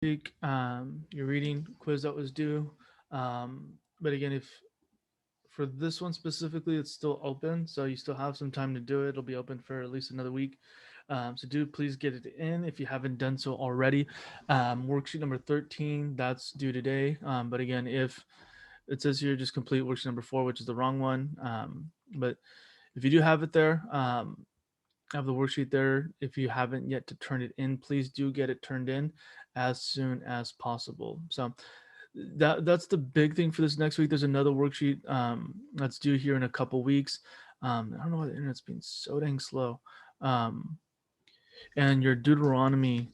week, your reading quiz that was due. But again, if for this one specifically, it's still open, so you still have some time to do it. It'll be open for at least another week. So do please get it in if you haven't done so already. Worksheet number 13, that's due today. But again, if it says here, just complete worksheet number 4, which is the wrong one. But if you do have it there, have the worksheet there. If you haven't yet to turn it in, please do get it turned in as soon as possible. So that's the big thing for this next week. There's another worksheet that's due here in a couple weeks. I don't know why the internet's being so dang slow. Um, and your Deuteronomy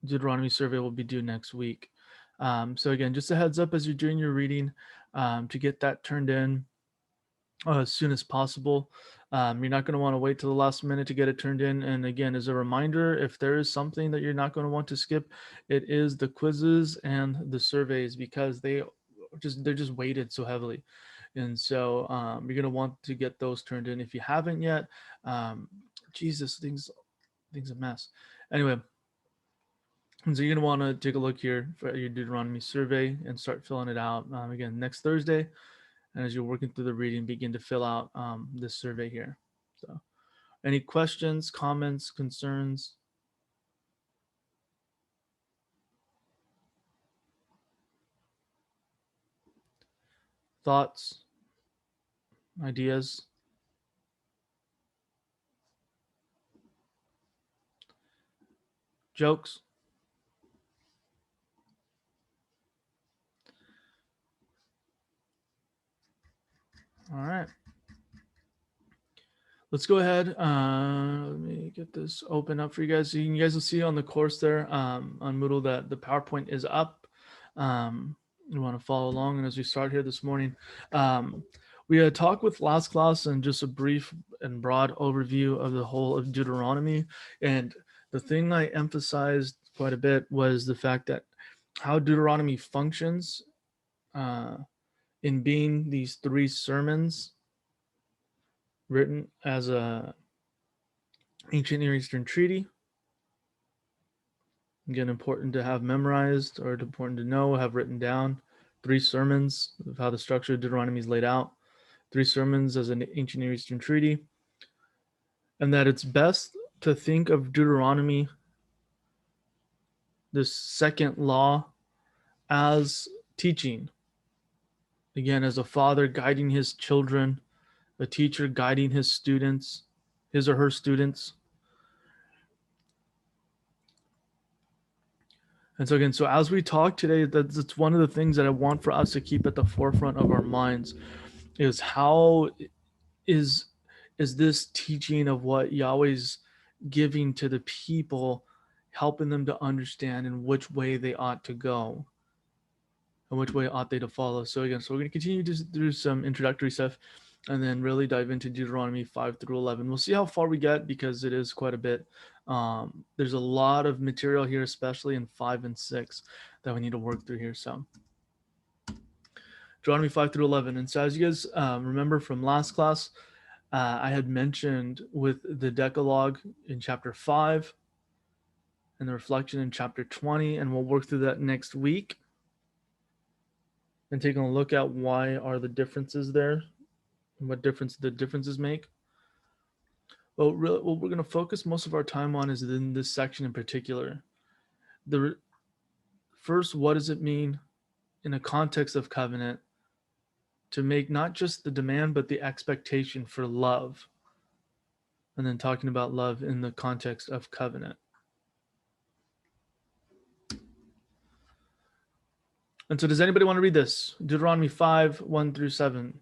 Deuteronomy survey will be due next week. So again, just a heads up as you're doing your reading to get that turned in as soon as possible. You're not going to want to wait till the last minute to get it turned in. And again, as a reminder, if there is something that you're not going to want to skip, it is the quizzes and the surveys because they're just weighted so heavily. And so you're going to want to get those turned in if you haven't yet. Um, Jesus, things a mess. Anyway, and so you're going to want to take a look here for your Deuteronomy survey and start filling it out again next Thursday. And as you're working through the reading, begin to fill out this survey here. So, any questions, comments, concerns? Thoughts, ideas, jokes? All right. Let's go ahead. Let me get this open up for you guys. So you guys will see on the course there on Moodle that the PowerPoint is up. You want to follow along. And as we start here this morning, we had a talk with last class and just a brief and broad overview of the whole of Deuteronomy. And the thing I emphasized quite a bit was the fact that how Deuteronomy functions uh, in being these three sermons written as a ancient Near Eastern treaty. Again, important to have memorized or important to know, have written down. Three sermons of how the structure of Deuteronomy is laid out. Three sermons as an ancient Near Eastern treaty. And that it's best to think of Deuteronomy, this second law, as teaching. Again, as a father guiding his children, a teacher guiding his students, his or her students. And so again, so as we talk today, that's one of the things that I want for us to keep at the forefront of our minds is how is is this teaching of what Yahweh's giving to the people, helping them to understand in which way they ought to go and which way ought they to follow. So again, so we're going to continue to do some introductory stuff and then really dive into Deuteronomy 5 through 11. We'll see how far we get because it is quite a bit. There's a lot of material here, especially in 5 and 6 that we need to work through here. So Deuteronomy 5 through 11. And so as you guys remember from last class, I had mentioned with the Decalogue in chapter 5 and the reflection in chapter 20, and we'll work through that next week and taking a look at why are the differences there and what difference the differences make. Well, really, what we're going to focus most of our time on is in this section in particular. The first, what does it mean in a context of covenant to make not just the demand but the expectation for love, and then talking about love in the context of covenant. And so, does anybody want to read this? Deuteronomy 5 1 through 7.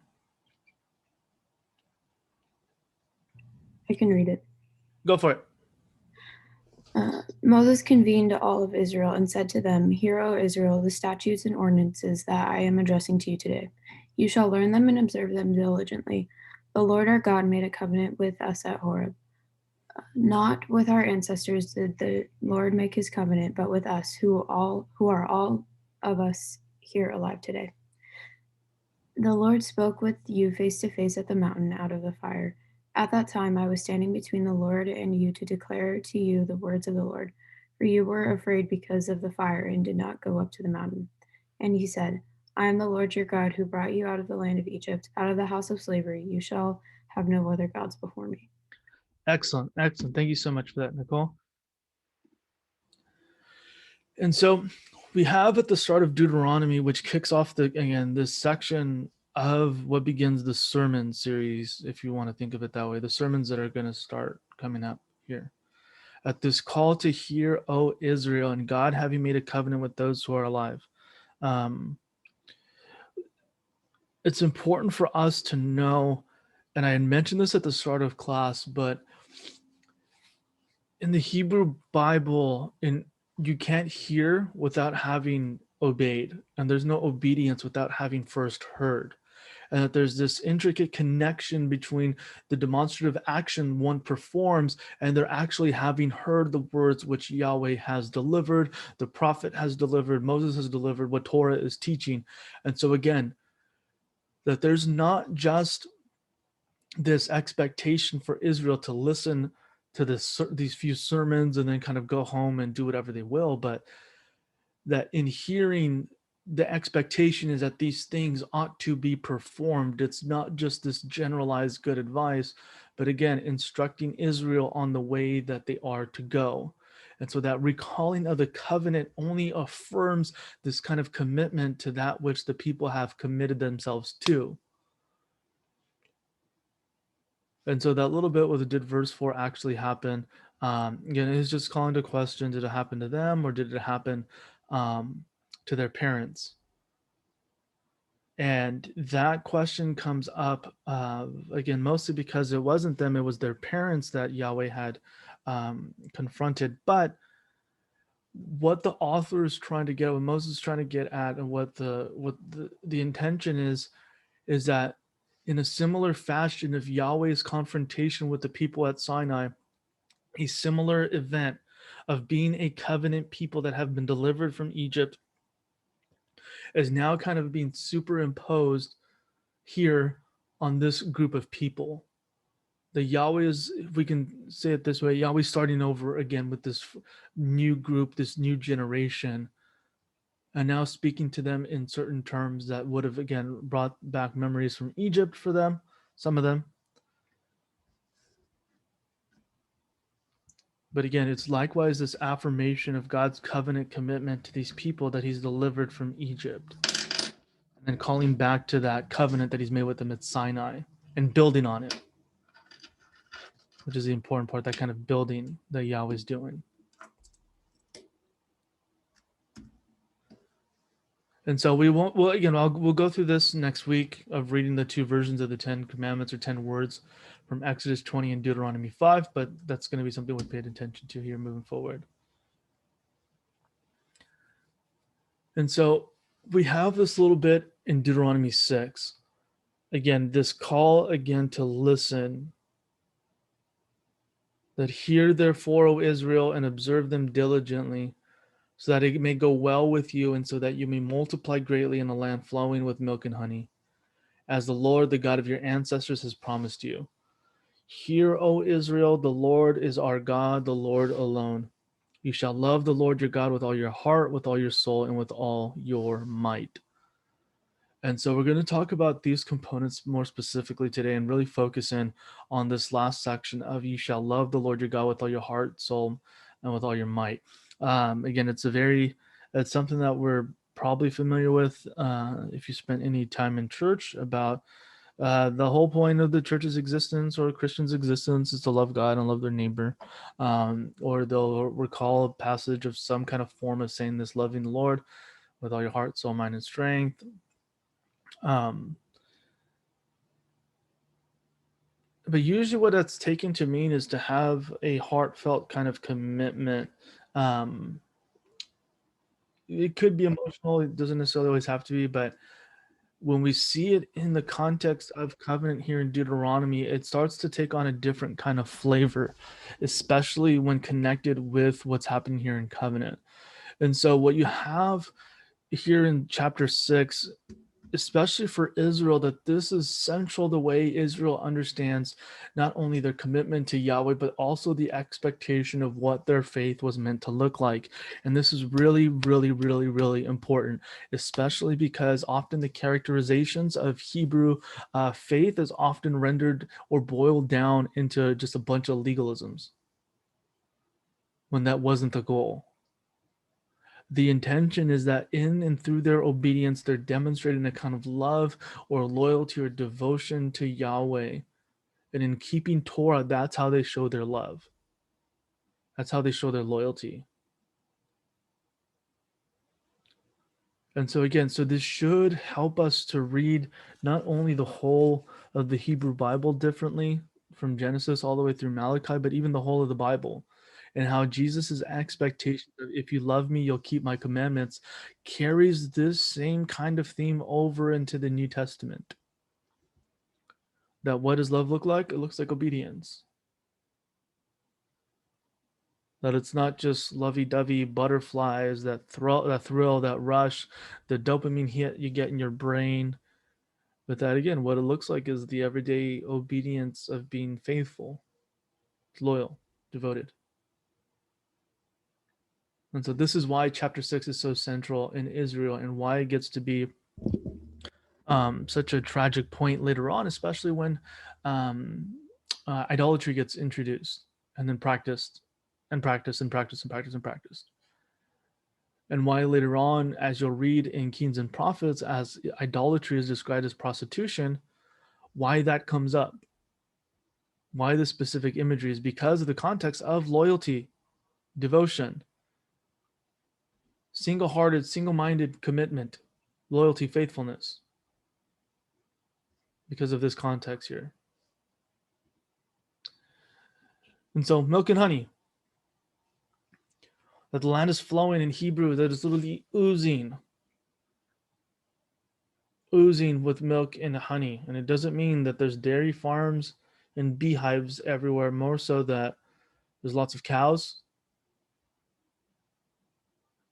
I can read it. Go for it. Moses convened all of Israel and said to them, Hear, O Israel, the statutes and ordinances that I am addressing to you today. You shall learn them and observe them diligently. The Lord our God made a covenant with us at Horeb. Not with our ancestors did the Lord make his covenant, but with us, who are all of us here alive today. The Lord spoke with you face to face at the mountain out of the fire. At that time I was standing between the Lord and you to declare to you the words of the Lord. for you were afraid because of the fire and did not go up to the mountain. And he said, I am the Lord your God who brought you out of the land of Egypt, out of the house of slavery. You shall have no other gods before me. Excellent, excellent. Thank you so much for that, Nicole. And so we have at the start of Deuteronomy, which kicks off this section of what begins the sermon series, if you want to think of it that way, the sermons that are going to start coming up here. At this call to hear, O Israel, and God having made a covenant with those who are alive. Um, it's important for us to know, and I had mentioned this at the start of class, but in the Hebrew Bible, you can't hear without having obeyed, and there's no obedience without having first heard. And that there's this intricate connection between the demonstrative action one performs and they're actually having heard the words which Yahweh has delivered, the prophet has delivered, Moses has delivered, what Torah is teaching. And so again, that there's not just this expectation for Israel to listen to these few sermons and then kind of go home and do whatever they will, but that in hearing, the expectation is that these things ought to be performed. It's not just this generalized good advice, but again, instructing Israel on the way that they are to go. And so that recalling of the covenant only affirms this kind of commitment to that which the people have committed themselves to. And so that little bit with did verse 4 actually happen? Again, it's just calling to question, did it happen to them or did it happen to their parents? And that question comes up again, mostly because it wasn't them, it was their parents that Yahweh had confronted. But what the author is trying to get, what Moses is trying to get at, and what the intention is that in a similar fashion of Yahweh's confrontation with the people at Sinai, a similar event of being a covenant people that have been delivered from Egypt is now kind of being superimposed here on this group of people. The Yahweh is, if we can say it this way, Yahweh starting over again with this new group, this new generation, and now speaking to them in certain terms that would have again brought back memories from Egypt for them, some of them. But again, it's likewise this affirmation of God's covenant commitment to these people that he's delivered from Egypt. And then calling back to that covenant that he's made with them at Sinai and building on it, which is the important part, that kind of building that Yahweh's doing. And so we won't, well, again, we'll go through this next week of reading the two versions of the 10 commandments or 10 words from Exodus 20 and Deuteronomy 5, but that's going to be something we paid attention to here moving forward. And so we have this little bit in Deuteronomy 6. Again, this call again to listen. That hear therefore, O Israel, and observe them diligently, so that it may go well with you, and so that you may multiply greatly in a land flowing with milk and honey, as the Lord, the God of your ancestors, has promised you. Hear, O Israel, the Lord is our God, the Lord alone. You shall love the Lord your God with all your heart, with all your soul, and with all your might. And so we're going to talk about these components more specifically today and really focus in on this last section of you shall love the Lord your God with all your heart, soul, and with all your might. Again, it's something that we're probably familiar with if you spent any time in church about the whole point of the church's existence or Christian's existence is to love God and love their neighbor. Or they'll recall a passage of some kind of form of saying this, loving the Lord with all your heart, soul, mind, and strength. Um, but usually what that's taken to mean is to have a heartfelt kind of commitment. Um, it could be emotional, it doesn't necessarily always have to be, but when we see it in the context of covenant here in Deuteronomy, it starts to take on a different kind of flavor, especially when connected with what's happening here in covenant. And so what you have here in chapter 6 especially for Israel, that this is central the way Israel understands not only their commitment to Yahweh, but also the expectation of what their faith was meant to look like. And this is really, really, really, really important, especially because often the characterizations of Hebrew faith is often rendered or boiled down into just a bunch of legalisms when that wasn't the goal. The intention is that in and through their obedience, they're demonstrating a kind of love or loyalty or devotion to Yahweh. And in keeping Torah, that's how they show their love. That's how they show their loyalty. And so, again, so this should help us to read not only the whole of the Hebrew Bible differently from Genesis all the way through Malachi, but even the whole of the Bible, and how Jesus's expectation of if you love me, you'll keep my commandments carries this same kind of theme over into the New Testament. That what does love look like? It looks like obedience. That it's not just lovey-dovey butterflies that thrill, that rush, the dopamine hit you get in your brain. But that again, what it looks like is the everyday obedience of being faithful, loyal, devoted. And so this is why chapter 6 is so central in Israel and why it gets to be such a tragic point later on, especially when um, idolatry gets introduced and then practiced and practiced and practiced and practiced and practiced. And why later on, as you'll read in Kings and Prophets, as idolatry is described as prostitution, why that comes up, why the specific imagery is because of the context of loyalty, devotion, single hearted, single minded commitment, loyalty, faithfulness, because of this context here. And so, milk and honey, that the land is flowing in Hebrew, that is literally oozing with milk and honey. And it doesn't mean that there's dairy farms and beehives everywhere, more so that there's lots of cows,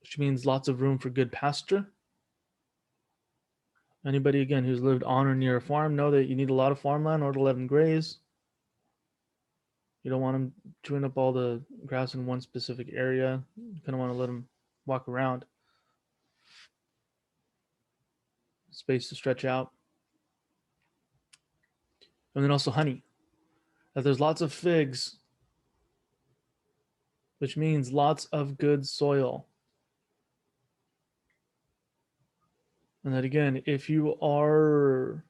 which means lots of room for good pasture. Anybody again who's lived on or near a farm know that you need a lot of farmland in order to let them graze. You don't want them chewing up all the grass in one specific area. You kind of want to let them walk around, space to stretch out. And then also honey. That there's lots of figs, which means lots of good soil. And that again, if you are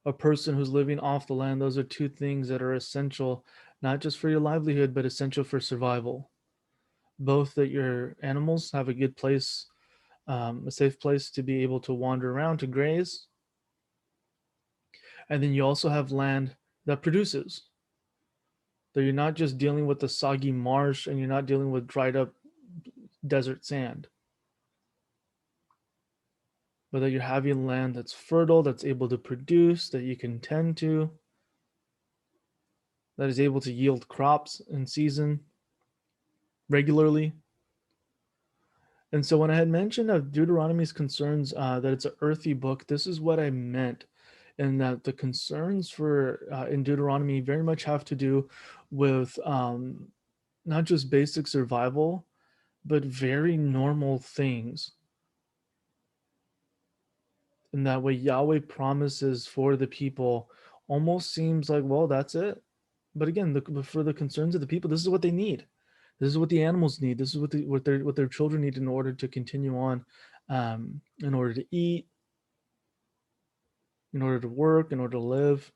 a person who's living off the land, those are two things that are essential, not just for your livelihood, but essential for survival. Both that your animals have a good place, a safe place to be able to wander around to graze. And then you also have land that produces. That you're not just dealing with the soggy marsh and you're not dealing with dried up desert sand, but that you're having land that's fertile, that's able to produce, that you can tend to, that is able to yield crops in season regularly. And so when I had mentioned of Deuteronomy's concerns that it's an earthy book, this is what I meant, and that the concerns for in Deuteronomy very much have to do with not just basic survival, but very normal things. And that way Yahweh promises for the people almost seems like, well, that's it. But again, for the concerns of the people, this is what they need. This is what the animals need. This is what their children need in order to continue on, in order to eat, in order to work, in order to live.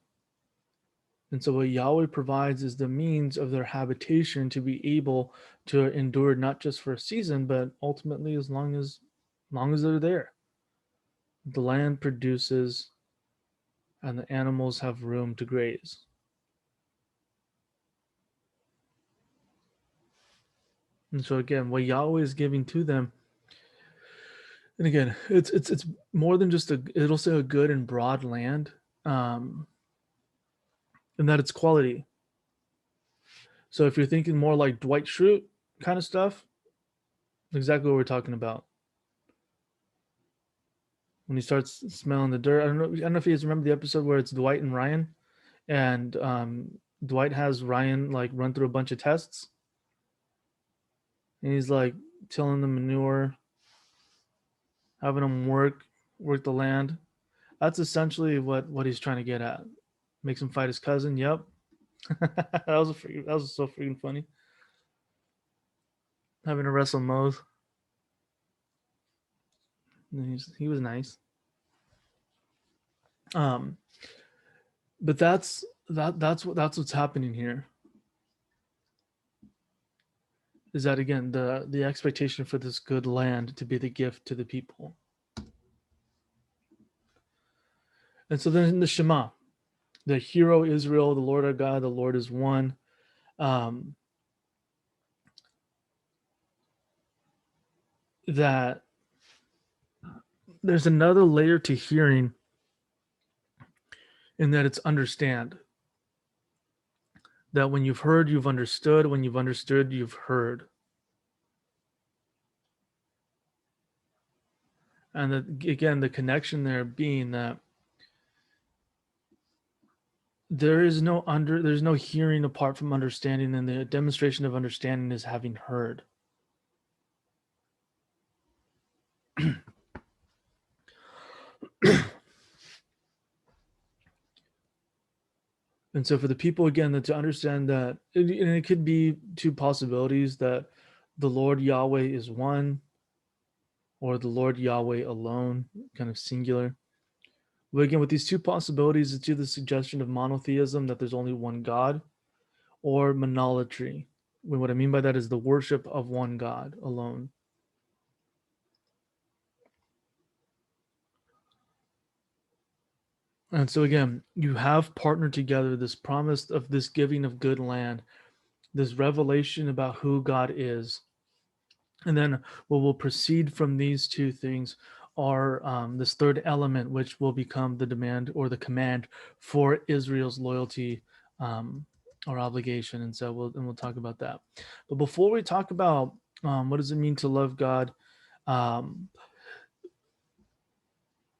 And so what Yahweh provides is the means of their habitation to be able to endure not just for a season, but ultimately as long as they're there. The land produces and the animals have room to graze. And so again, what Yahweh is giving to them, and again, it's more than just it'll say a good and broad land, um, and that it's quality. So if you're thinking more like Dwight Schrute kind of stuff, exactly what we're talking about. when he starts smelling the dirt. I don't know if you guys remember the episode where it's Dwight and Ryan, and Dwight has Ryan like run through a bunch of tests, and he's like tilling the manure, having him work the land. That's essentially what he's trying to get at. Makes him fight his cousin. Yep. That was so freaking funny. Having to wrestle Moe's. He was nice. Um, but that's what's happening here. Is that again the expectation for this good land to be the gift to the people? And so then in the Shema, the hero Israel, the Lord our God, the Lord is one. Um, that there's another layer to hearing in that it's understand. That when you've heard, you've understood. When you've understood, you've heard. And again, the connection there being that there's no hearing apart from understanding, and the demonstration of understanding is having heard. And so for the people again that to understand that, and it could be two possibilities, that the Lord Yahweh is one, or the Lord Yahweh alone, kind of singular. But again, with these two possibilities, it's either the suggestion of monotheism, that there's only one God, or monolatry. What I mean by that is the worship of one God alone. And so again, you have partnered together this promise of this giving of good land, this revelation about who God is. And then what will proceed from these two things are this third element, which will become the demand or the command for Israel's loyalty or obligation. And so we'll talk about that. But before we talk about what does it mean to love God, um,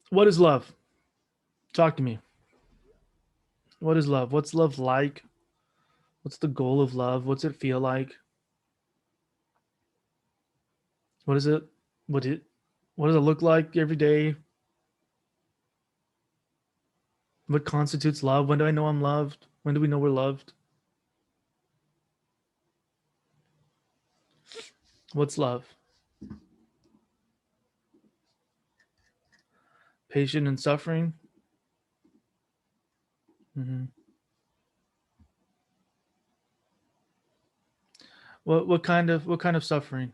what is love? Talk to me. What is love? What's love like? What's the goal of love? What's it feel like? What is it? What it? What does it look like every day? What constitutes love? When do I know I'm loved? When do we know we're loved? What's love? Patient and suffering. Hmm. What kind of suffering?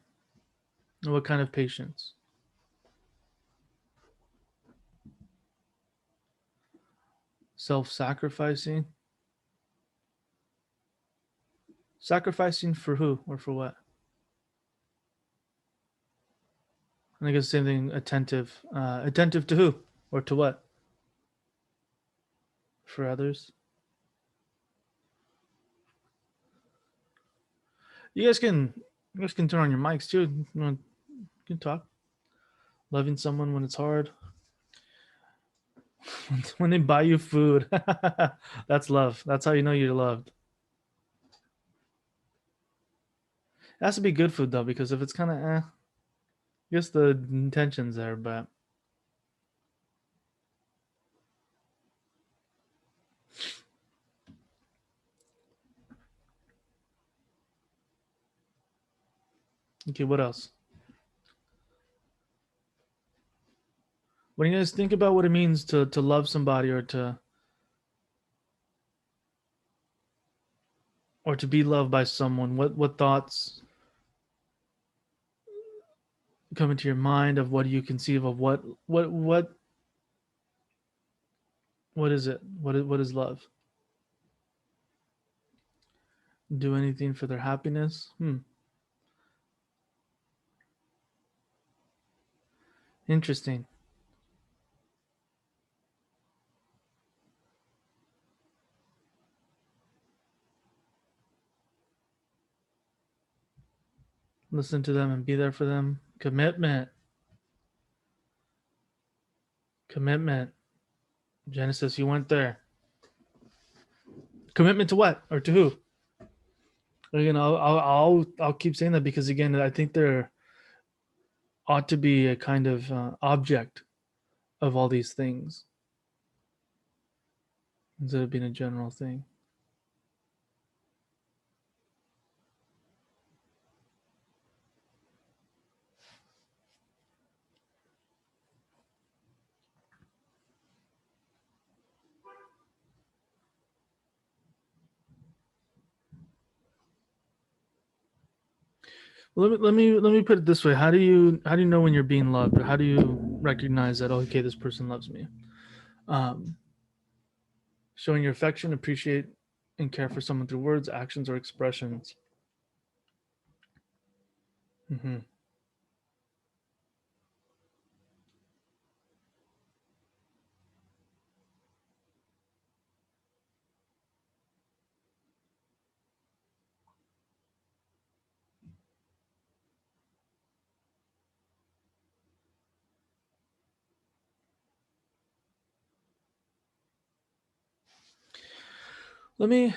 And what kind of patience? Self-sacrificing. Sacrificing for who or for what? And I guess the same thing. Attentive. Attentive to who or to what? For others. You guys can you guys can turn on your mics too. You can talk. Loving someone when it's hard. When they buy you food. That's love. That's how you know you're loved. It has to be good food though, because if it's kind of I guess the intention's there, but okay, what else? When you guys think about what it means to love somebody or to be loved by someone, what thoughts come into your mind of what you conceive of what is it? What is love? Do anything for their happiness? Interesting. Listen to them and be there for them. Commitment. Commitment. Genesis, you went there. Commitment to what or to who? Again, I'll keep saying that because again, I think there ought to be a kind of object of all these things instead of being a general thing. Let me put it this way. How do you know when you're being loved, or how do you recognize that, oh, okay, this person loves me? Um, Showing your affection, appreciate, and care for someone through words, actions, or expressions. Mm-hmm. Let me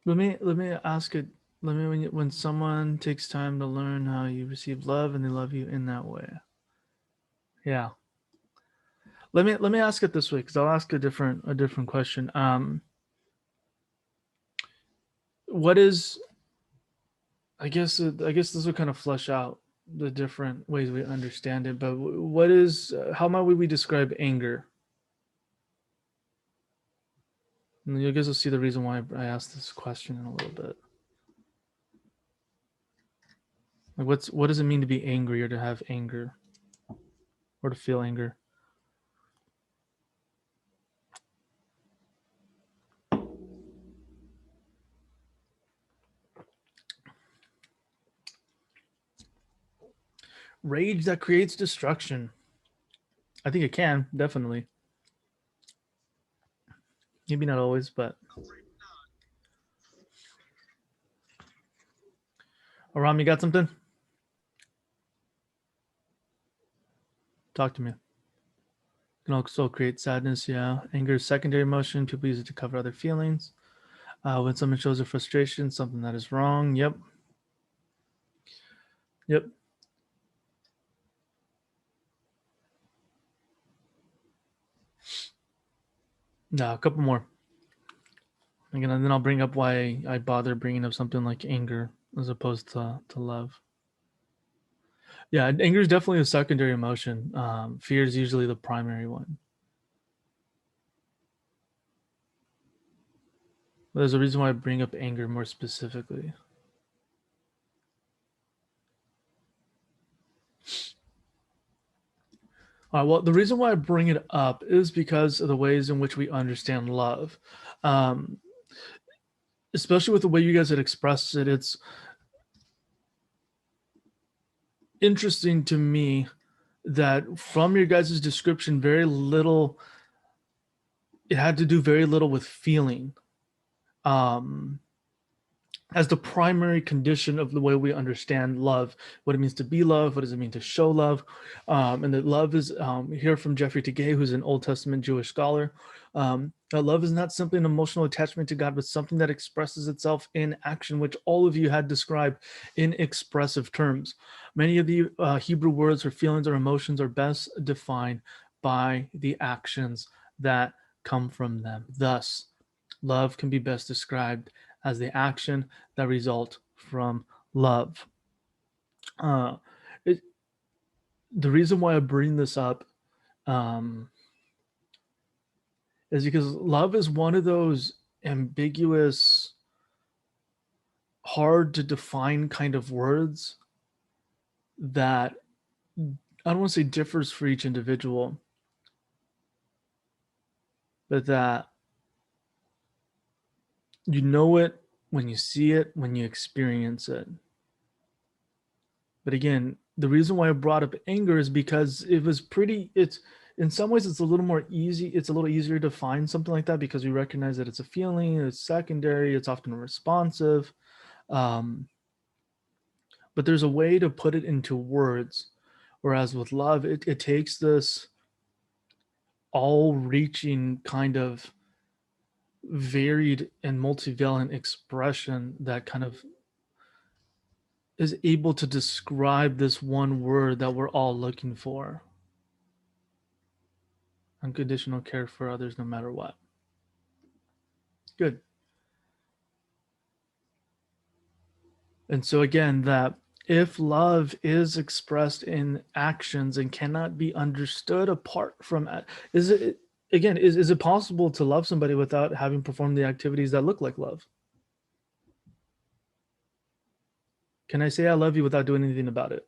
let me ask it. Let me when someone takes time to learn how you receive love and they love you in that way. Yeah. Let me ask it this way because I'll ask a different question. What is I guess this will kind of flesh out the different ways we understand it. But what is how might we describe anger? And you guys will see the reason why I asked this question in a little bit. Like, what does it mean to be angry or to have anger or to feel anger? Rage that creates destruction. I think it can definitely. Maybe not always, but Aram, you got something? Talk to me. Can also create sadness. Yeah, anger is secondary emotion. People use it to cover other feelings. When someone shows their frustration, something that is wrong. Yep. Yep. Now a couple more. Again, and then I'll bring up why I bother bringing up something like anger as opposed to love. Yeah, anger is definitely a secondary emotion. Fear is usually the primary one. But there's a reason why I bring up anger more specifically. All right, well, the reason why I bring it up is because of the ways in which we understand love. Um, Especially with the way you guys had expressed it, it's interesting to me that from your guys' description, very little, it had to do very little with feeling. Um, as the primary condition of the way we understand love, what it means to be loved, what does it mean to show love, and that love is here from Jeffrey Tegay, who's an Old Testament Jewish scholar. That love is not simply an emotional attachment to God, but something that expresses itself in action, which all of you had described in expressive terms. Many of the Hebrew words or feelings or emotions are best defined by the actions that come from them. Thus, love can be best described as the action that result from love. Uh, it, the reason why I bring this up um, is because love is one of those ambiguous, hard to define kind of words that I don't want to say differs for each individual, but that you know it when you see it, when you experience it. But again, the reason why I brought up anger is because it's in some ways it's a little more easy. It's a little easier to find something like that because we recognize that it's a feeling, it's secondary, it's often responsive. Um, but there's a way to put it into words. Whereas with love, it takes this all reaching kind of varied and multivalent expression that kind of is able to describe this one word that we're all looking for: unconditional care for others no matter what. Good. And so, again, that if love is expressed in actions and cannot be understood apart from it, is it, again, is it possible to love somebody without having performed the activities that look like love? Can I say I love you without doing anything about it?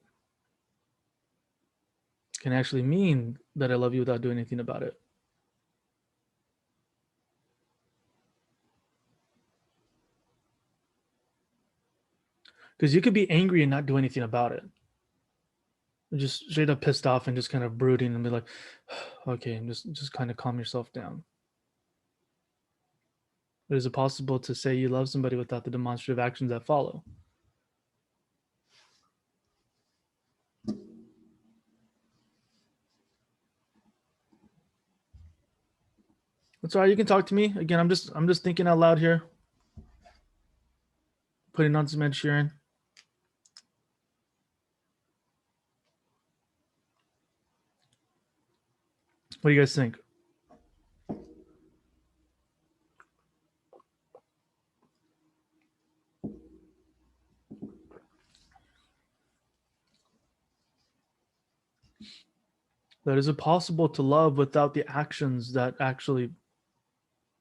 Can I actually mean that I love you without doing anything about it? Because you could be angry and not do anything about it. Just straight up pissed off and just kind of brooding and be like, okay, and just kind of calm yourself down. But is it possible to say you love somebody without the demonstrative actions that follow? That's all right. You can talk to me again. I'm just thinking out loud here, putting on some Ed Sheeran. What do you guys think? That is it possible to love without the actions that actually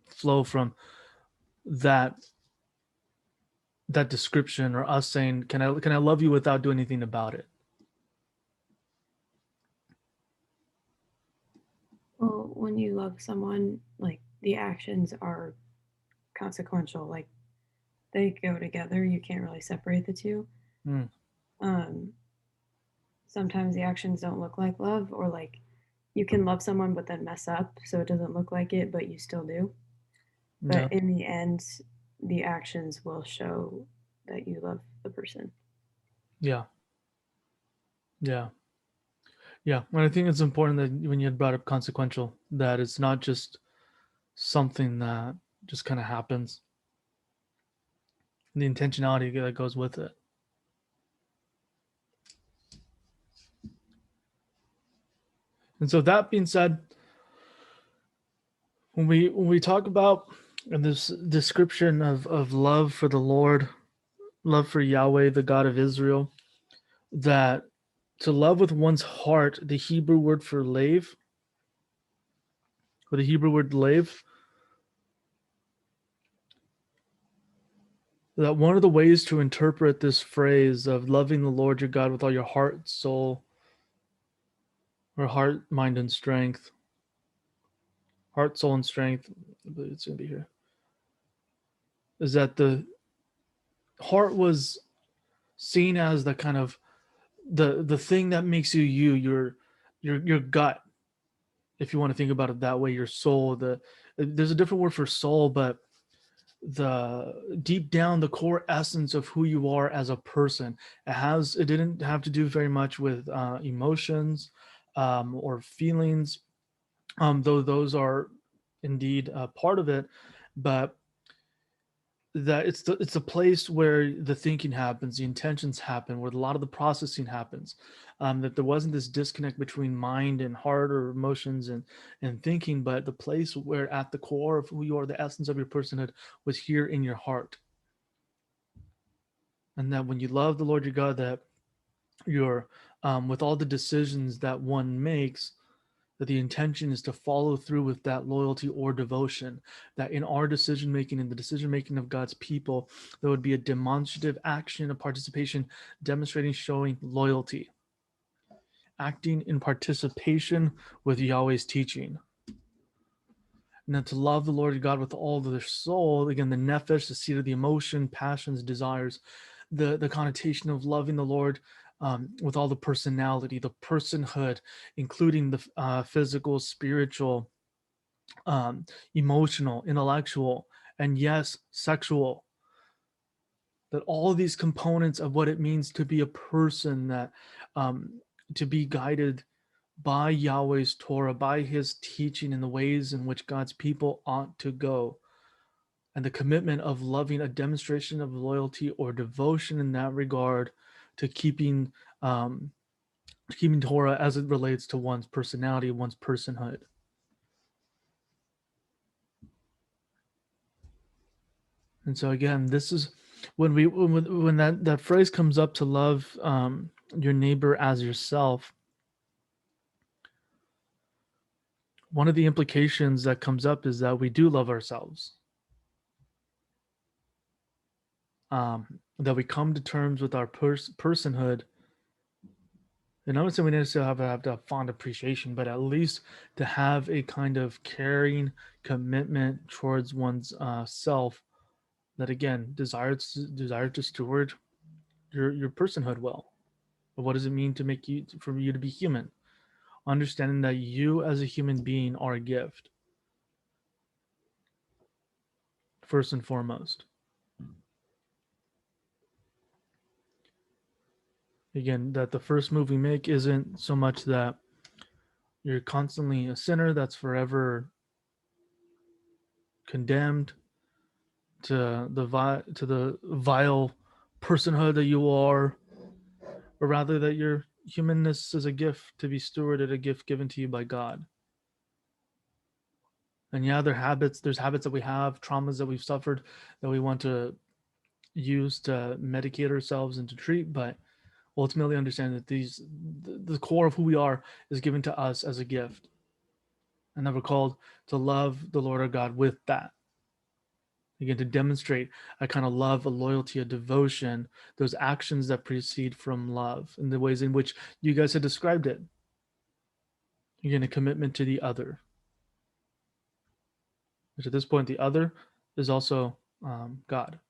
flow from that that description, or us saying, can I love you without doing anything about it? Well, when you love someone, like the actions are consequential, like they go together. You can't really separate the two. Mm, Um, Sometimes the actions don't look like love, or like you can love someone but then mess up so it doesn't look like it, but you still do. yeah, But in the end, the actions will show that you love the person. yeah, yeah, yeah. And I think it's important that when you had brought up consequential, that it's not just something that just kind of happens. The intentionality that goes with it. And so that being said, when we talk about this description of love for the Lord, love for Yahweh, the God of Israel, that to love with one's heart, the Hebrew word for lave, or the Hebrew word lave, that one of the ways to interpret this phrase of loving the Lord your God with all your heart, soul, or heart, mind, and strength, heart, soul, and strength, I believe it's going to be here, is that the heart was seen as the kind of the thing that makes you you, your gut, if you want to think about it that way, your soul. There's a different word for soul, but the deep down, the core essence of who you are as a person. It didn't have to do very much with emotions, or feelings, though those are indeed part of it, but that it's a place where the thinking happens, the intentions happen, where a lot of the processing happens. That there wasn't this disconnect between mind and heart, or emotions and thinking, but the place where at the core of who you are, the essence of your personhood, was here in your heart. And that when you love the Lord your God, that you're, with all the decisions that one makes, that the intention is to follow through with that loyalty or devotion. That in our decision making, in the decision making of God's people, there would be a demonstrative action, a participation, demonstrating, showing loyalty, acting in participation with Yahweh's teaching. And then to love the Lord God with all of their soul, again, the nephesh, the seat of the emotion, passions, desires, the connotation of loving the Lord with all the personality, the personhood, including the physical, spiritual, emotional, intellectual, and yes, sexual. That all of these components of what it means to be a person, that to be guided by Yahweh's Torah, by his teaching in the ways in which God's people ought to go, and the commitment of loving, a demonstration of loyalty or devotion in that regard to um, keeping Torah as it relates to one's personality, one's personhood. And so again, this is when that phrase comes up, to love your neighbor as yourself. One of the implications that comes up is that we do love ourselves. That we come to terms with our personhood. And I'm not saying we necessarily have to have fond appreciation, but at least to have a kind of caring commitment towards one's self, that again desire to steward your personhood well. But what does it mean to make you for you to be human? Understanding that you as a human being are a gift, first and foremost. Again, that the first move we make isn't so much that you're constantly a sinner that's forever condemned to the vile personhood that you are, but rather that your humanness is a gift to be stewarded, a gift given to you by God. And yeah, there's habits that we have, traumas that we've suffered that we want to use to medicate ourselves and to treat, but ultimately understand that the core of who we are is given to us as a gift, and that we're called to love the Lord our God with that. Again, to demonstrate a kind of love, a loyalty, a devotion, those actions that proceed from love, in the ways in which you guys had described it. Again, a commitment to the other, which at this point, the other is also God,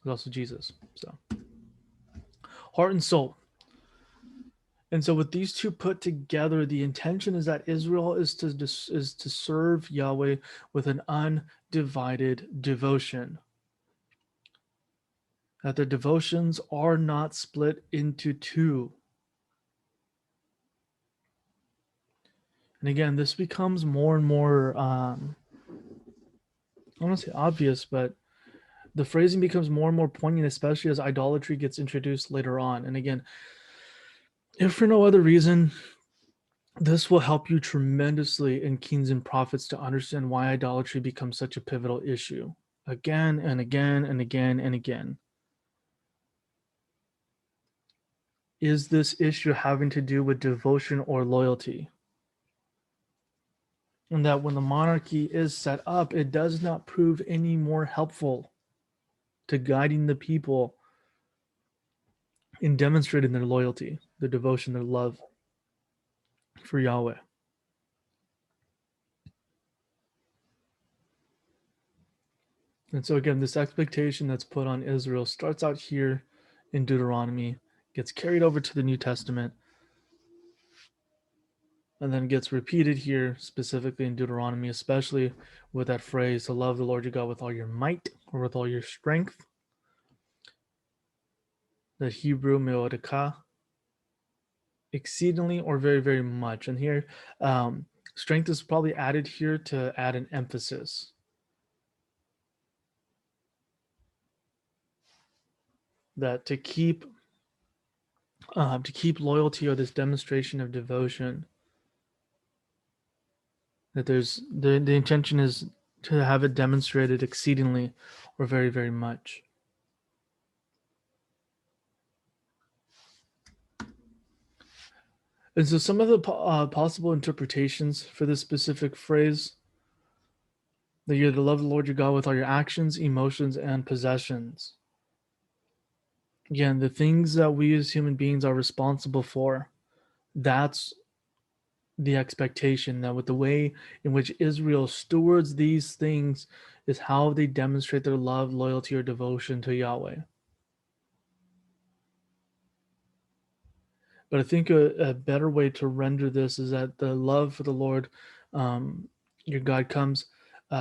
is also Jesus. So, heart and soul. And so, with these two put together, the intention is that Israel is to serve Yahweh with an undivided devotion. That their devotions are not split into two. And again, this becomes more and more, I don't want to say obvious, but the phrasing becomes more and more poignant, especially as idolatry gets introduced later on. And again, if for no other reason, this will help you tremendously in Kings and Prophets to understand why idolatry becomes such a pivotal issue again and again and again and again. Is this issue having to do with devotion or loyalty? And that when the monarchy is set up, it does not prove any more helpful to guiding the people in demonstrating their loyalty, their devotion, their love for Yahweh. And so, again, this expectation that's put on Israel starts out here in Deuteronomy, gets carried over to the New Testament, and then gets repeated here, specifically in Deuteronomy, especially with that phrase to love the Lord your God with all your might or with all your strength. The Hebrew meodika, exceedingly or very, very much. And here, strength is probably added here to add an emphasis. That to keep loyalty or this demonstration of devotion, that there's the intention is to have it demonstrated exceedingly or very, very much. And so some of the possible interpretations for this specific phrase, that you're to love the Lord your God with all your actions, emotions, and possessions. Again, the things that we as human beings are responsible for, that's the expectation, that with the way in which Israel stewards these things is how they demonstrate their love, loyalty, or devotion to Yahweh. But I think a better way to render this is that the love for the Lord, um, your God, comes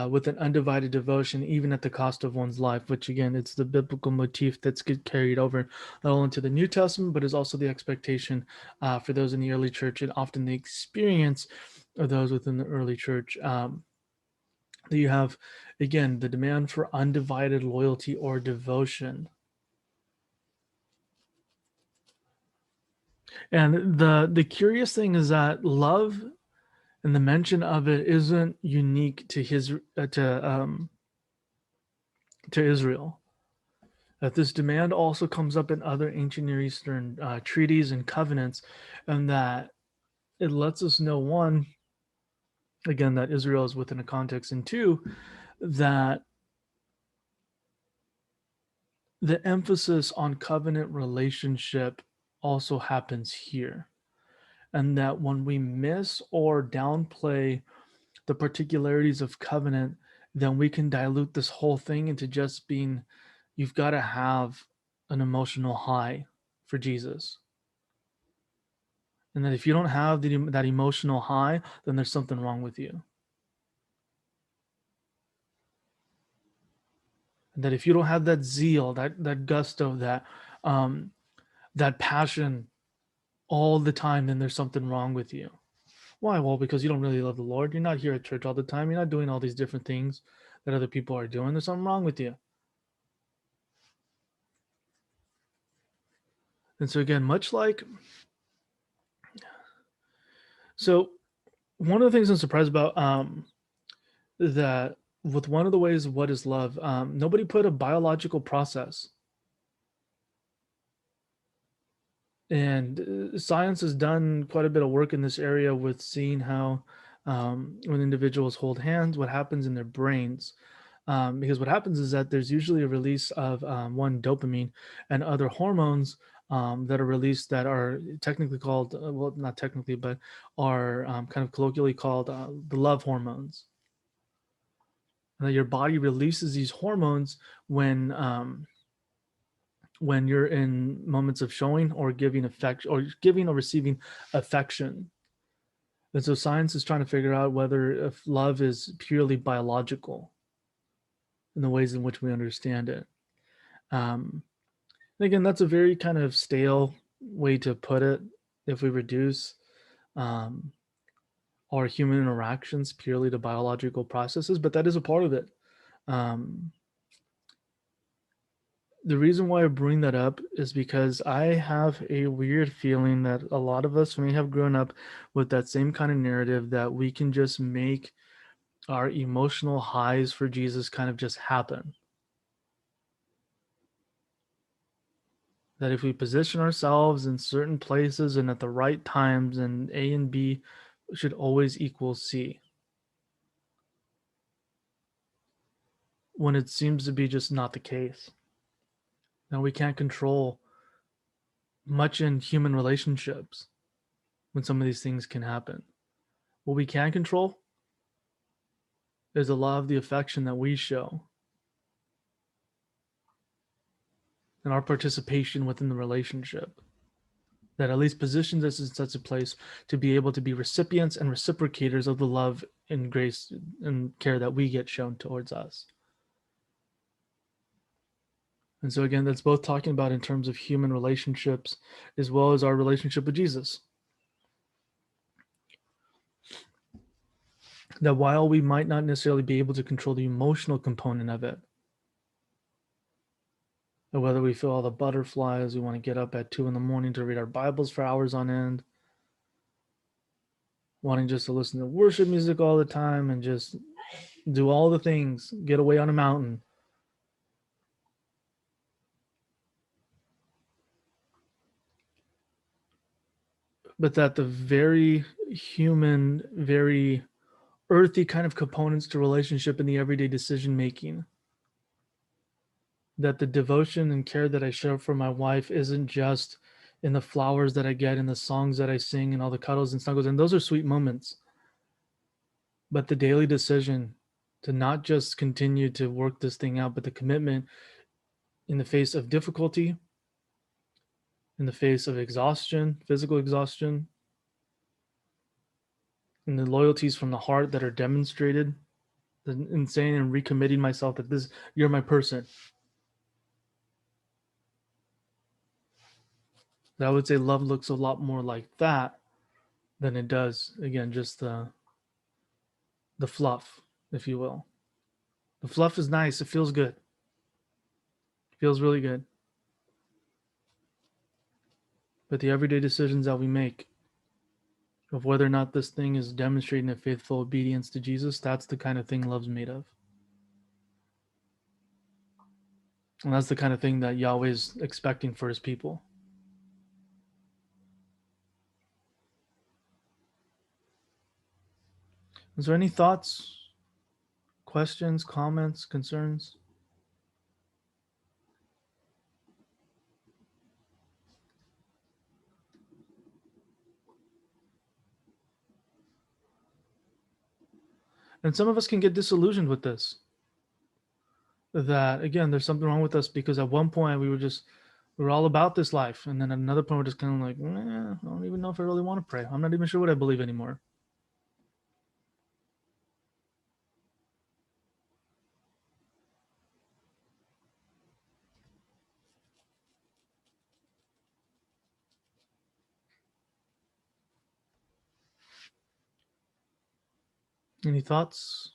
with an undivided devotion, even at the cost of one's life. Which again, it's the biblical motif that's carried over not only to the New Testament, but is also the expectation for those in the early church, and often the experience of those within the early church. That you have, again, the demand for undivided loyalty or devotion. And the curious thing is that love and the mention of it isn't unique to his to Israel. That this demand also comes up in other ancient Near Eastern treaties and covenants, and that it lets us know, one, again, that Israel is within a context, and two, that the emphasis on covenant relationship also happens here, and that when we miss or downplay the particularities of covenant, then we can dilute this whole thing into just being, you've got to have an emotional high for Jesus. And that if you don't have that emotional high, then there's something wrong with you. And that if you don't have that zeal, that gusto, um, that passion all the time, then there's something wrong with you. Why? Well, because you don't really love the Lord. You're not here at church all the time. You're not doing all these different things that other people are doing. There's something wrong with you. And so again, much like, so one of the things I'm surprised about, that with one of the ways, what is love? Nobody put a biological process, and science has done quite a bit of work in this area with seeing how, when individuals hold hands, what happens in their brains. Because what happens is that there's usually a release of one, dopamine, and other hormones that are released that are technically called, well, not technically, but are kind of colloquially called the love hormones. And that your body releases these hormones when you're in moments of showing or giving affection, or giving or receiving affection. And so science is trying to figure out whether if love is purely biological in the ways in which we understand it. Um, and again, that's a very kind of stale way to put it. If we reduce um, our human interactions purely to biological processes, but that is a part of it. Um, the reason why I bring that up is because I have a weird feeling that a lot of us may have grown up with that same kind of narrative that we can just make our emotional highs for Jesus kind of just happen. That if we position ourselves in certain places and at the right times, and A and B should always equal C, when it seems to be just not the case. Now, we can't control much in human relationships when some of these things can happen. What we can control is a lot of the affection that we show and our participation within the relationship, that at least positions us in such a place to be able to be recipients and reciprocators of the love and grace and care that we get shown towards us. And so, again, that's both talking about in terms of human relationships as well as our relationship with Jesus. That while we might not necessarily be able to control the emotional component of it, or whether we feel all the butterflies, we want to get up at 2 a.m. to read our Bibles for hours on end, wanting just to listen to worship music all the time and just do all the things, get away on a mountain. But that the very human, very earthy kind of components to relationship in the everyday decision making, that the devotion and care that I show for my wife isn't just in the flowers that I get and the songs that I sing and all the cuddles and snuggles. And those are sweet moments. But the daily decision to not just continue to work this thing out, but the commitment in the face of difficulty, in the face of exhaustion, physical exhaustion, and the loyalties from the heart that are demonstrated, in saying and recommitting myself that this, you're my person. I would say love looks a lot more like that than it does, again, just the fluff, if you will. The fluff is nice. It feels good. It feels really good. But the everyday decisions that we make of whether or not this thing is demonstrating a faithful obedience to Jesus, that's the kind of thing love's made of. And that's the kind of thing that Yahweh's expecting for his people. Is there any thoughts, questions, comments, concerns? And some of us can get disillusioned with this. That again, there's something wrong with us because at one point we were all about this life, and then at another point we're just kind of like, I don't even know if I really want to pray. I'm not even sure what I believe anymore. Any thoughts?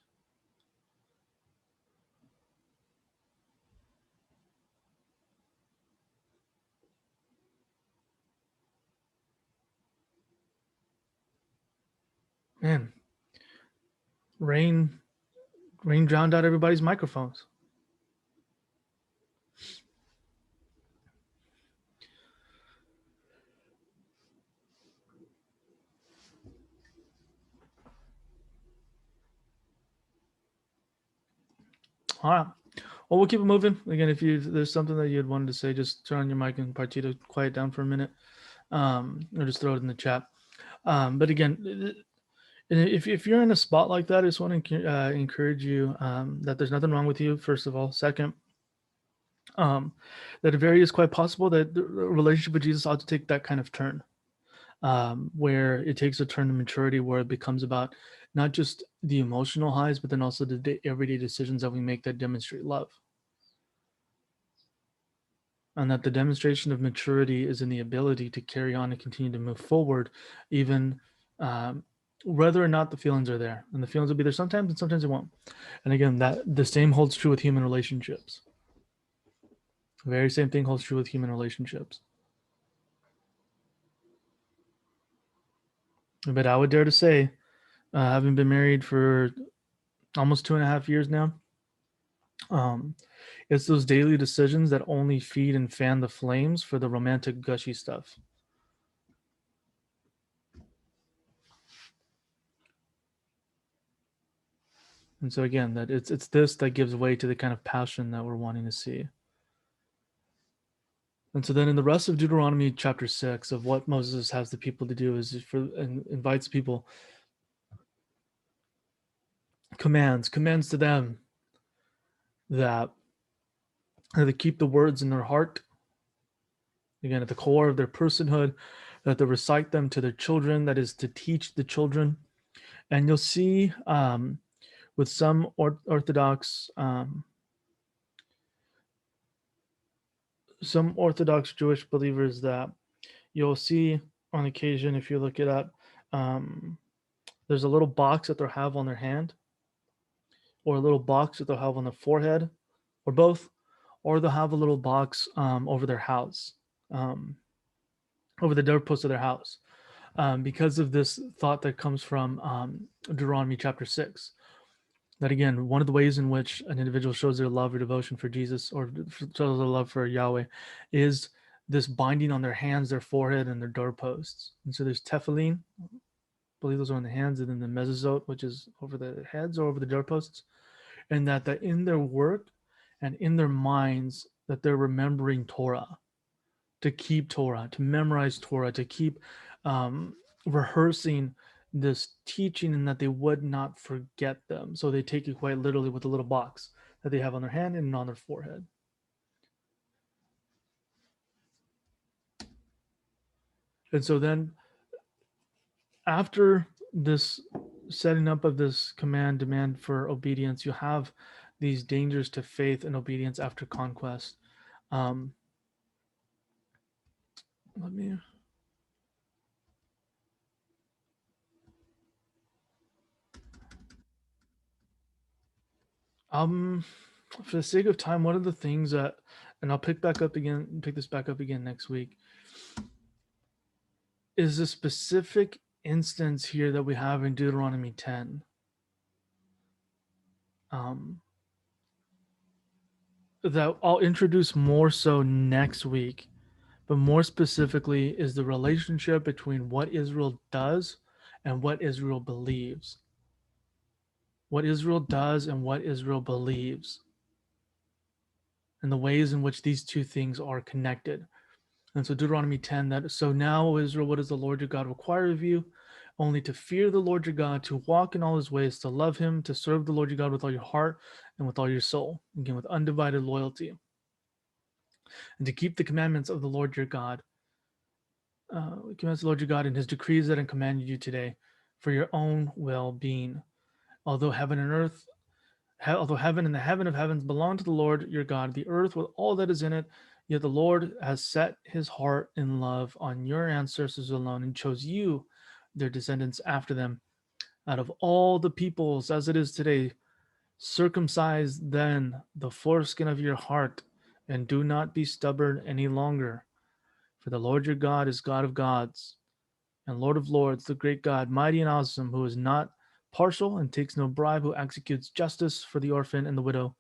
Man, rain rain drowned out everybody's microphones. All right. Well, we'll keep it moving. Again, if there's something that you had wanted to say, just turn on your mic and part you to quiet down for a minute, or just throw it in the chat. But again, if you're in a spot like that, I just want to encourage you that there's nothing wrong with you. First of all, second, that it very is quite possible that the relationship with Jesus ought to take that kind of turn, where it takes a turn to maturity, where it becomes about not just the emotional highs, but then also the everyday decisions that we make that demonstrate love. And that the demonstration of maturity is in the ability to carry on and continue to move forward, even um, whether or not the feelings are there. And the feelings will be there sometimes, and sometimes they won't. And again, that the same holds true with human relationships. The very same thing holds true with human relationships. But I would dare to say, having been married for almost 2.5 years now, um, it's those daily decisions that only feed and fan the flames for the romantic, gushy stuff. And so again, that it's this that gives way to the kind of passion that we're wanting to see. And so then in the rest of Deuteronomy chapter 6 of what Moses has the people to do is and invites people, commands to them that they keep the words in their heart, again at the core of their personhood, that they recite them to their children, that is to teach the children. And you'll see with some Orthodox Jewish believers that you'll see on occasion, if you look it up, um, there's a little box that they'll have on their hand, or a little box that they'll have on their forehead, or both, or they'll have a little box over their house, um, over the doorpost of their house, because of this thought that comes from Deuteronomy chapter 6. That again, one of the ways in which an individual shows their love or devotion for Jesus, or shows their love for Yahweh, is this binding on their hands, their forehead, and their doorposts. And so there's tefillin, I believe those are on the hands, and then the mezuzot, which is over the heads or over the doorposts. And that in their work and in their minds, that they're remembering Torah, to keep Torah, to memorize Torah, to keep rehearsing this teaching, and that they would not forget them. So they take it quite literally with a little box that they have on their hand and on their forehead. And so then after this setting up of this command demand for obedience, you have these dangers to faith and obedience after conquest. Um, let me um for the sake of time, one of the things that, and I'll pick this back up again next week, is a specific instance here that we have in Deuteronomy 10. Um, that I'll introduce more so next week, but more specifically is the relationship between what Israel does and what Israel believes. What Israel does and what Israel believes, and the ways in which these two things are connected. And so Deuteronomy 10, that so now, O Israel, what does the Lord your God require of you? Only to fear the Lord your God, to walk in all his ways, to love him, to serve the Lord your God with all your heart and with all your soul, again with undivided loyalty, and to keep the commandments of the Lord your God, commandments of the Lord your God, and his decrees that I commanded you today, for your own well-being. Although heaven and earth, although heaven and the heaven of heavens belong to the Lord your God, the earth with all that is in it, yet the Lord has set his heart in love on your ancestors alone and chose you, their descendants after them, out of all the peoples as it is today. Circumcise then the foreskin of your heart, and do not be stubborn any longer. For the Lord your God is God of gods and Lord of lords, the great God, mighty and awesome, who is not partial and takes no bribe, who executes justice for the orphan and the widow,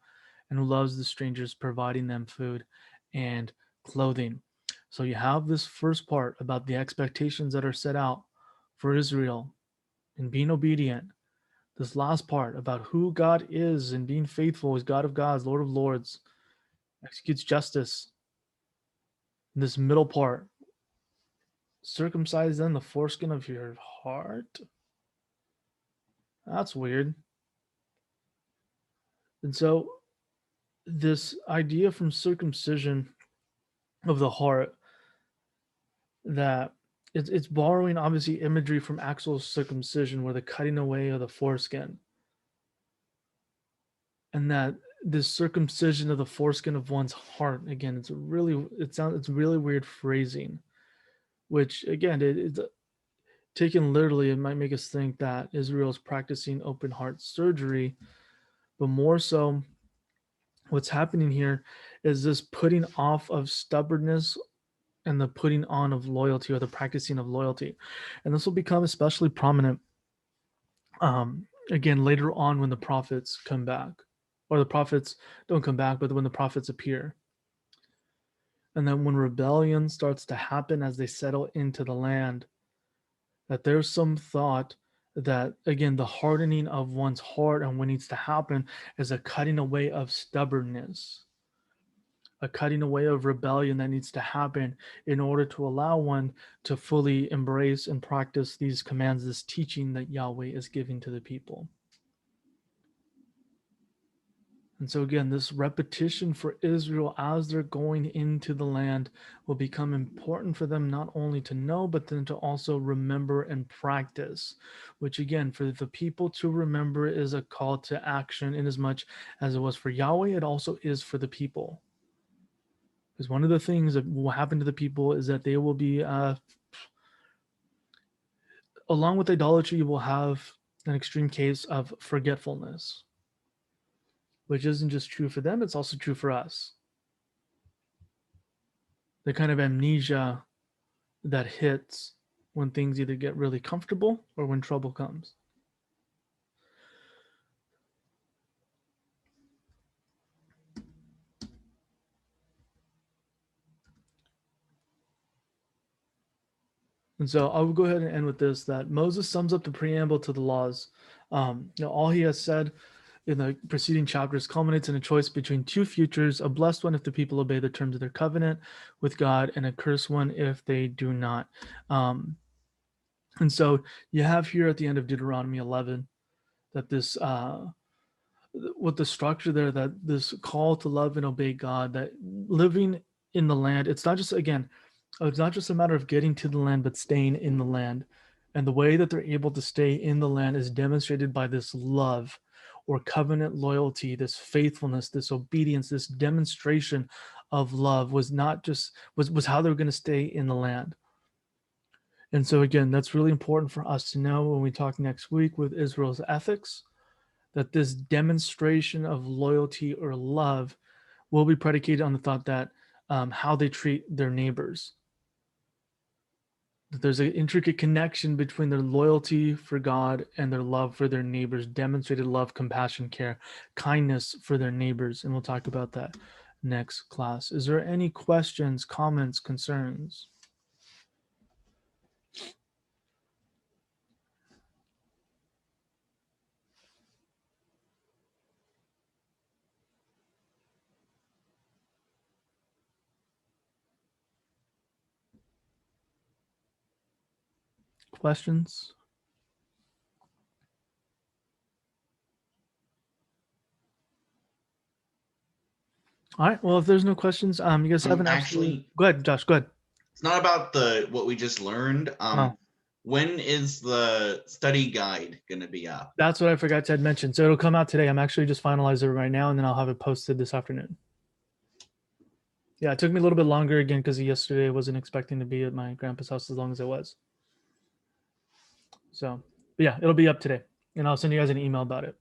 and who loves the strangers, providing them food and clothing. So you have this first part about the expectations that are set out for Israel and being obedient. This last part about who God is and being faithful is God of gods, Lord of lords, executes justice. And this middle part, circumcise then the foreskin of your heart. That's weird. And so this idea from circumcision of the heart, that it's borrowing obviously imagery from actual circumcision, where the cutting away of the foreskin, and that this circumcision of the foreskin of one's heart, again, it's really weird phrasing, which again, it's taken literally, it might make us think that Israel is practicing open heart surgery, but more so what's happening here is this putting off of stubbornness and the putting on of loyalty, or the practicing of loyalty. And this will become especially prominent again later on when the prophets come back, or the prophets don't come back, but when the prophets appear. And then when rebellion starts to happen as they settle into the land, that there's some thought that, again, the hardening of one's heart and what needs to happen is a cutting away of stubbornness, a cutting away of rebellion that needs to happen in order to allow one to fully embrace and practice these commands, this teaching that Yahweh is giving to the people. And so, again, this repetition for Israel as they're going into the land will become important for them, not only to know, but then to also remember and practice, which, again, for the people to remember is a call to action, in as much as it was for Yahweh, it also is for the people. Because one of the things that will happen to the people is that they will be, along with idolatry, you will have an extreme case of forgetfulness, which isn't just true for them, it's also true for us. The kind of amnesia that hits when things either get really comfortable or when trouble comes. And so I will go ahead and end with this, that Moses sums up the preamble to the laws. All he has said in the preceding chapters culminates in a choice between two futures: a blessed one if the people obey the terms of their covenant with God, and a cursed one if they do not. And so you have here at the end of Deuteronomy 11 that this, with the structure there, that this call to love and obey God, that living in the land, it's not just, again, Oh, it's not just a matter of getting to the land, but staying in the land. And the way that they're able to stay in the land is demonstrated by this love or covenant loyalty, this faithfulness, this obedience, this demonstration of love was not just was how they were going to stay in the land. And so again, that's really important for us to know when we talk next week with Israel's ethics, that this demonstration of loyalty or love will be predicated on the thought that how they treat their neighbors. There's an intricate connection between their loyalty for God and their love for their neighbors, demonstrated love, compassion, care, kindness for their neighbors. And we'll talk about that next class. Is there any questions, comments, concerns? Questions? All right. Well, if there's no questions, you guys have an absolute. Actually, Go ahead, Josh. Go ahead. it's not about the what we just learned. Oh, When is the study guide going to be up? that's what I forgot to mention. So it'll come out today. I'm actually just finalizing it right now, and then I'll have it posted this afternoon. Yeah, it took me a little bit longer again because yesterday I wasn't expecting to be at my grandpa's house as long as I was. So, but yeah, it'll be up today, and I'll send you guys an email about it.